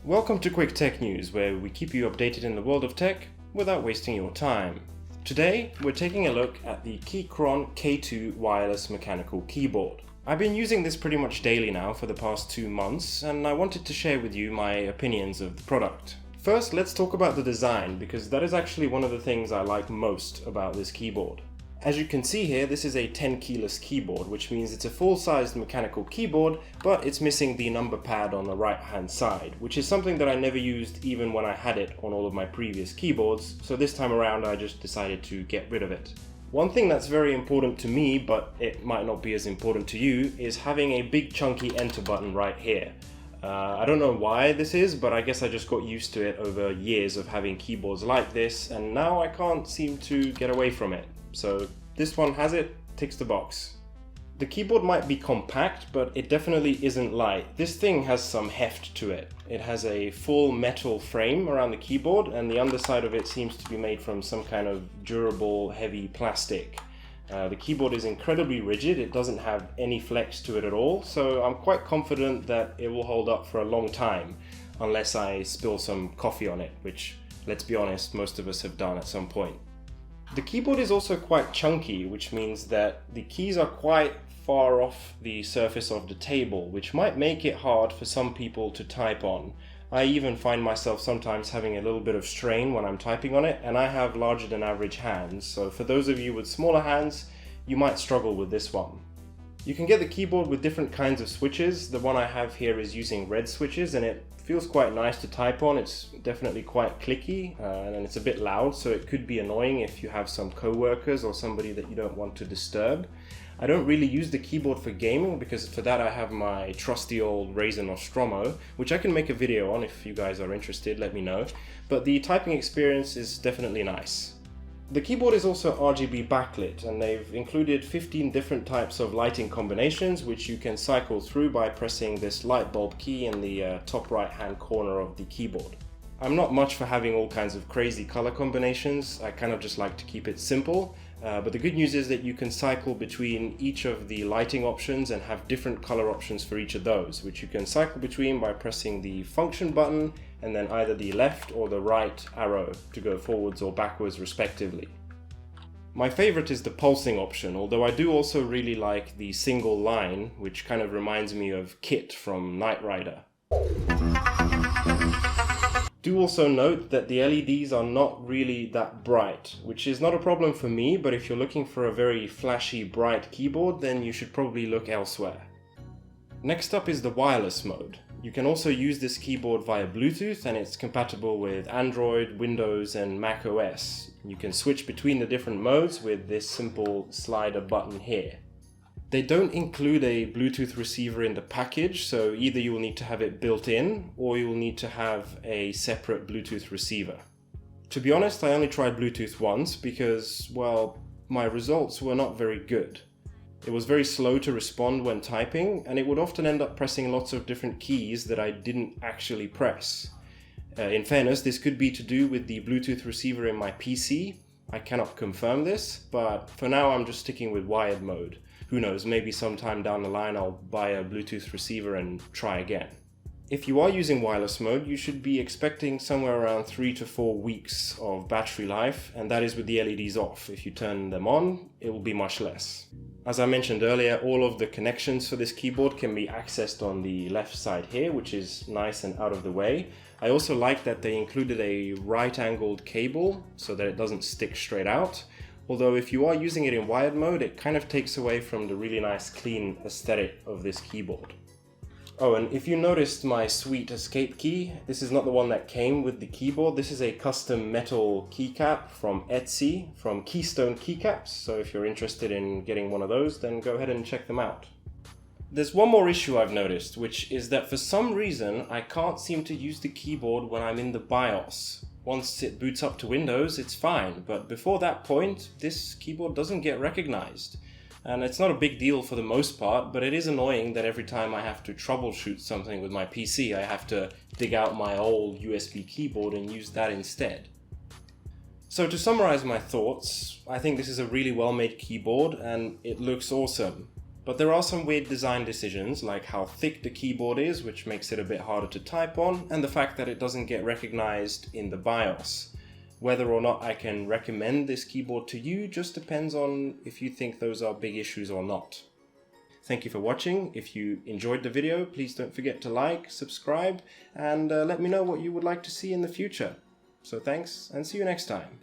Welcome to Quick Tech News, where we keep you updated in the world of tech without wasting your time. Today, we're taking a look at the Keychron K2 wireless mechanical keyboard. I've been using this pretty much daily now for the past 2 months, and I wanted to share with you my opinions of the product. First, let's talk about the design, because that is actually one of the things I like most about this keyboard. As you can see here, this is a 10 keyless keyboard, which means it's a full-sized mechanical keyboard, but it's missing the number pad on the right-hand side, which is something that I never used even when I had it on all of my previous keyboards, so this time around I just decided to get rid of it. One thing that's very important to me, but it might not be as important to you, is having a big chunky enter button right here. I don't know why this is, but I guess I just got used to it over years of having keyboards like this, and now I can't seem to get away from it. So this one has it, ticks the box. The keyboard might be compact, but it definitely isn't light. This thing has some heft to it. It has a full metal frame around the keyboard, and the underside of it seems to be made from some kind of durable, heavy plastic. The keyboard is incredibly rigid, it doesn't have any flex to it at all, so I'm quite confident that it will hold up for a long time, unless I spill some coffee on it, which, let's be honest, most of us have done at some point. The keyboard is also quite chunky, which means that the keys are quite far off the surface of the table, which might make it hard for some people to type on. I even find myself sometimes having a little bit of strain when I'm typing on it, and I have larger than average hands, so for those of you with smaller hands, you might struggle with this one. You can get the keyboard with different kinds of switches. The one I have here is using red switches, and it feels quite nice to type on. It's definitely quite clicky, and it's a bit loud, so it could be annoying if you have some co-workers or somebody that you don't want to disturb. I don't really use the keyboard for gaming, because for that I have my trusty old Razer Nostromo, which I can make a video on if you guys are interested, let me know. But the typing experience is definitely nice. The keyboard is also RGB backlit, and they've included 15 different types of lighting combinations, which you can cycle through by pressing this light bulb key in the top right hand corner of the keyboard. I'm not much for having all kinds of crazy color combinations. I kind of just like to keep it simple, but the good news is that you can cycle between each of the lighting options and have different color options for each of those, which you can cycle between by pressing the function button and then either the left or the right arrow to go forwards or backwards respectively. My favorite is the pulsing option, although I do also really like the single line, which kind of reminds me of Kit from Knight Rider. Do also note that the LEDs are not really that bright, which is not a problem for me, but if you're looking for a very flashy, bright keyboard, then you should probably look elsewhere. Next up is the wireless mode. You can also use this keyboard via Bluetooth, and it's compatible with Android, Windows, and Mac OS. You can switch between the different modes with this simple slider button here. They don't include a Bluetooth receiver in the package, so either you will need to have it built in, or you will need to have a separate Bluetooth receiver. To be honest, I only tried Bluetooth once because, well, my results were not very good. It was very slow to respond when typing, and it would often end up pressing lots of different keys that I didn't actually press. In fairness, this could be to do with the Bluetooth receiver in my PC. I cannot confirm this, but for now I'm just sticking with wired mode. Who knows, maybe sometime down the line I'll buy a Bluetooth receiver and try again. If you are using wireless mode, you should be expecting somewhere around 3 to 4 weeks of battery life, and that is with the LEDs off. If you turn them on, it will be much less. As I mentioned earlier, all of the connections for this keyboard can be accessed on the left side here, which is nice and out of the way. I also like that they included a right-angled cable so that it doesn't stick straight out. Although if you are using it in wired mode, it kind of takes away from the really nice clean aesthetic of this keyboard. Oh, and if you noticed my sweet escape key, this is not the one that came with the keyboard. This is a custom metal keycap from Etsy, from Keystone Keycaps. So if you're interested in getting one of those, then go ahead and check them out. There's one more issue I've noticed, which is that for some reason, I can't seem to use the keyboard when I'm in the BIOS. Once it boots up to Windows, it's fine, but before that point, this keyboard doesn't get recognized. And it's not a big deal for the most part, but it is annoying that every time I have to troubleshoot something with my PC, I have to dig out my old USB keyboard and use that instead. So to summarize my thoughts, I think this is a really well-made keyboard and it looks awesome. But there are some weird design decisions, like how thick the keyboard is, which makes it a bit harder to type on, and the fact that it doesn't get recognized in the BIOS. Whether or not I can recommend this keyboard to you just depends on if you think those are big issues or not. Thank you for watching. If you enjoyed the video, please don't forget to like, subscribe, and let me know what you would like to see in the future. So thanks, and see you next time.